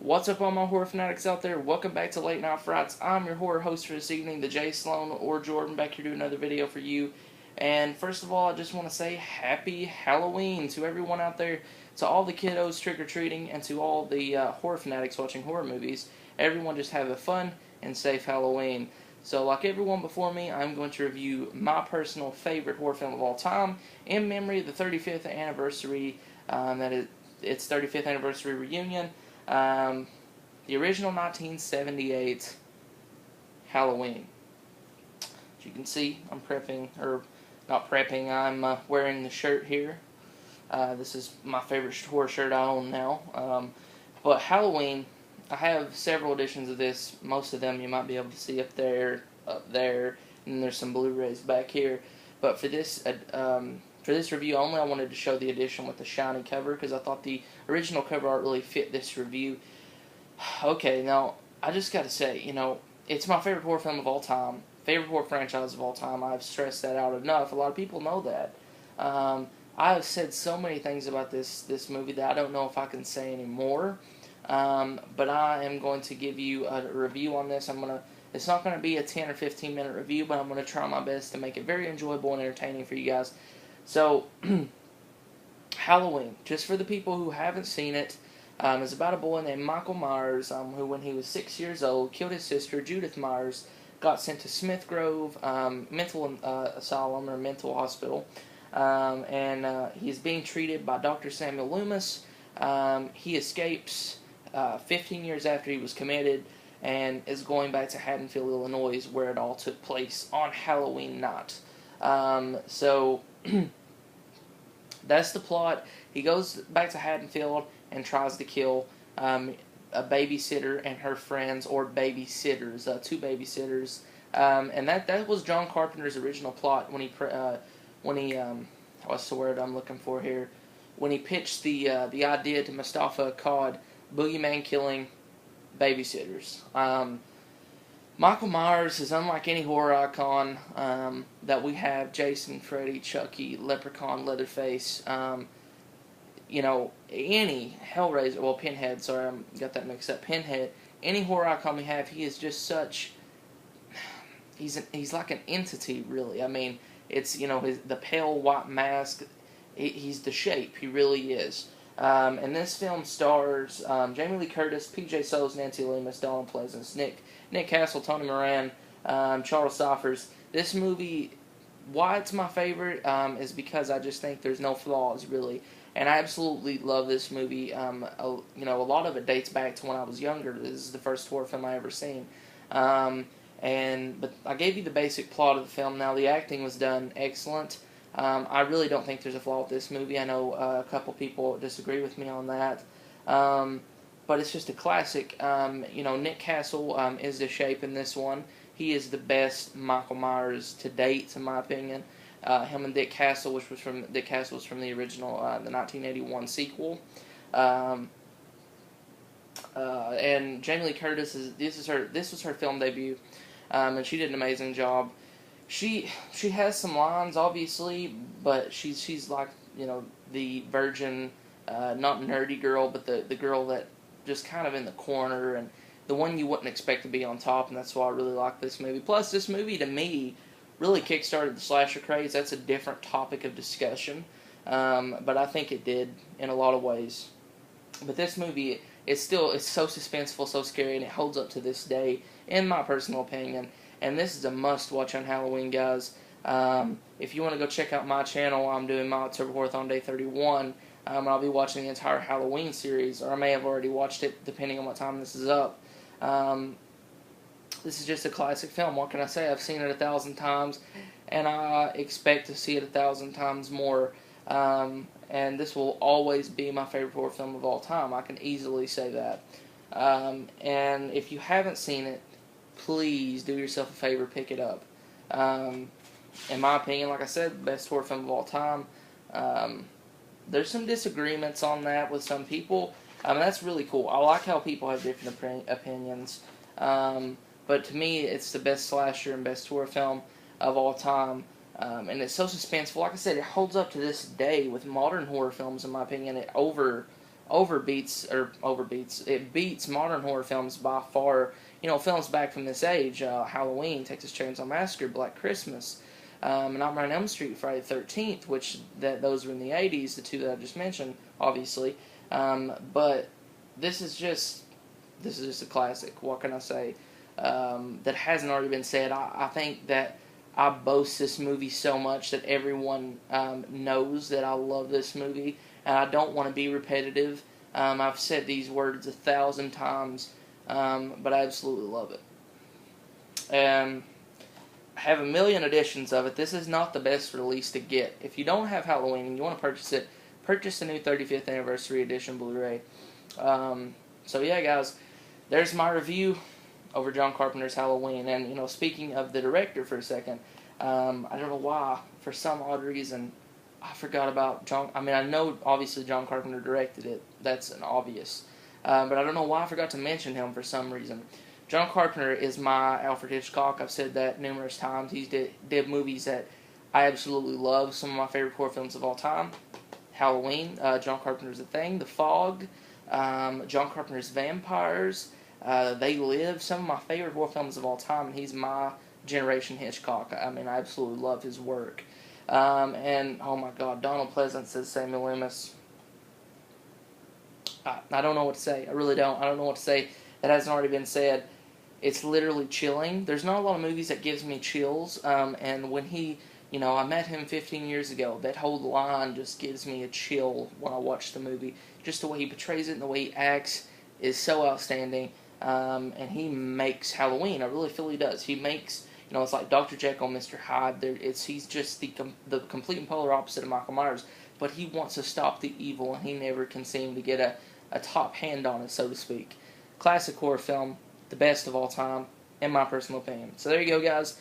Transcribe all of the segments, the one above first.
What's up, all my horror fanatics out there? Welcome back to Late Night Frights. I'm your horror host for this evening, the Jay Sloan or Jordan, back here to do another video for you. And first of all, I just want to say Happy Halloween to everyone out there, to all the kiddos trick-or-treating, and to all the horror fanatics watching horror movies. Everyone just have a fun and safe Halloween. So like everyone before me, I'm going to review my personal favorite horror film of all time in memory of the 35th anniversary, its 35th anniversary reunion. The original 1978 Halloween. As you can see, I'm prepping, or not prepping, I'm wearing the shirt here. This is my favorite horror shirt I own now. But Halloween, I have several editions of this. Most of them you might be able to see up there, and there's some Blu-rays back here. But for this review only, I wanted to show the edition with the shiny cover because I thought the original cover art really fit this review. Okay, now, I just gotta say, it's my favorite horror film of all time, favorite horror franchise of all time. I've stressed that out enough. A lot of people know that. I have said so many things about this movie that I don't know if I can say anymore. But I am going to give you a review on this. It's not going to be a 10 or 15 minute review, but I'm going to try my best to make it very enjoyable and entertaining for you guys. So, Halloween, just for the people who haven't seen it, is about a boy named Michael Myers, who, when he was 6 years old, killed his sister, Judith Myers, got sent to Smith Grove mental asylum or mental hospital, and he's being treated by Dr. Samuel Loomis. He escapes 15 years after he was committed and is going back to Haddonfield, Illinois, where it all took place on Halloween night. That's the plot. He goes back to Haddonfield and tries to kill a babysitter and her friends, or babysitters, two babysitters. And that was John Carpenter's original plot when he what's the word I'm looking for here? When he pitched the idea to Mustafa Akkad, boogeyman killing babysitters. Michael Myers is unlike any horror icon that we have. Jason, Freddy, Chucky, Leprechaun, Leatherface, any Hellraiser, well, Pinhead, sorry, I got that mixed up, Pinhead, any horror icon we have, he is just such, he's like an entity, really. I mean, it's, the pale white mask, he's the shape, he really is. And this film stars Jamie Lee Curtis, P.J. Soles, Nancy Loomis, Donald Pleasence, Nick Castle, Tony Moran, Charles Cyphers. This movie, why it's my favorite, is because I just think there's no flaws, really. And I absolutely love this movie. A lot of it dates back to when I was younger. This is the first horror film I ever seen. But I gave you the basic plot of the film. Now, the acting was done excellent. I really don't think there's a flaw with this movie. I know a couple people disagree with me on that. But it's just a classic. Nick Castle is the shape in this one. He is the best Michael Myers to date, in my opinion. Him and Dick Castle, was from the original, the 1981 sequel. And Jamie Lee Curtis, this was her film debut, and she did an amazing job. She has some lines, obviously, but she's like, the virgin, not nerdy girl, but the girl that just kind of in the corner, and the one you wouldn't expect to be on top, and that's why I really like this movie. Plus, this movie, to me, really kickstarted the slasher craze. That's a different topic of discussion, but I think it did in a lot of ways. But this movie, it's so suspenseful, so scary, and it holds up to this day, in my personal opinion. And this is a must-watch on Halloween, guys. If you want to go check out my channel, I'm doing my October Horror-thon Day 31. I'll be watching the entire Halloween series, or I may have already watched it, depending on what time this is up. This is just a classic film. What can I say? I've seen it 1,000 times, and I expect to see it 1,000 times more. And this will always be my favorite horror film of all time. I can easily say that. And if you haven't seen it, please do yourself a favor, pick it up. In my opinion, like I said, best horror film of all time. There's some disagreements on that with some people. That's really cool. I like how people have different opinions. But to me, it's the best slasher and best horror film of all time. And it's so suspenseful. Like I said, it holds up to this day with modern horror films, in my opinion. It it beats modern horror films by far. You know, films back from this age, Halloween, Texas Chainsaw Massacre, Black Christmas, Nightmare on Elm Street, Friday the 13th, which those were in the 80s, the two that I just mentioned, obviously. But this is just a classic. What can I say? That hasn't already been said. I think that I boast this movie so much that everyone knows that I love this movie, and I don't want to be repetitive. I've said these words 1,000 times, but I absolutely love it. I have a million editions of it. This is not the best release to get. If you don't have Halloween and you want to purchase it, purchase the new 35th Anniversary Edition Blu-ray. So yeah, guys, there's my review over John Carpenter's Halloween. And, you know, speaking of the director for a second, I don't know why, for some odd reason, I forgot about John. I mean, I know, obviously, John Carpenter directed it. That's an obvious. But I don't know why I forgot to mention him for some reason. John Carpenter is my Alfred Hitchcock. I've said that numerous times. He did movies that I absolutely love. Some of my favorite horror films of all time. Halloween, John Carpenter's The Thing, The Fog, John Carpenter's Vampires, They Live, some of my favorite horror films of all time, and he's my generation Hitchcock. I mean, I absolutely love his work. And, oh my God, Donald Pleasance says Samuel Loomis. I don't know what to say. I really don't. I don't know what to say that hasn't already been said. It's literally chilling. There's not a lot of movies that gives me chills, and when he... You know, I met him 15 years ago. That whole line just gives me a chill when I watch the movie. Just the way he portrays it and the way he acts is so outstanding. And he makes Halloween. I really feel he does. He makes, you know, it's like Dr. Jekyll and Mr. Hyde. He's just the complete and polar opposite of Michael Myers. But he wants to stop the evil, and he never can seem to get a top hand on it, so to speak. Classic horror film, the best of all time, in my personal opinion. So there you go, guys.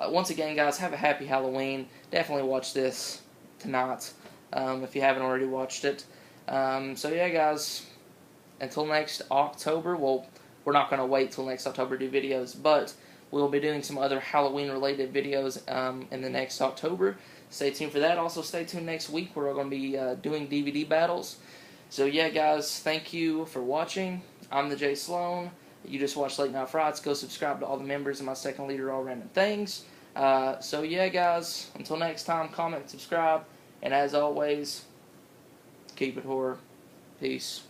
Once again, guys, have a happy Halloween. Definitely watch this tonight if you haven't already watched it. So, yeah, guys, until next October, well, we're not going to wait till next October to do videos, but we'll be doing some other Halloween-related videos in the next October. Stay tuned for that. Also, stay tuned next week where we're going to be doing DVD battles. So, yeah, guys, thank you for watching. I'm the Jay Sloan. You just watched Late Night Frights. Go subscribe to all the members of my second leader, All Random Things. So yeah, guys, until next time, comment, subscribe, and as always, keep it horror. Peace.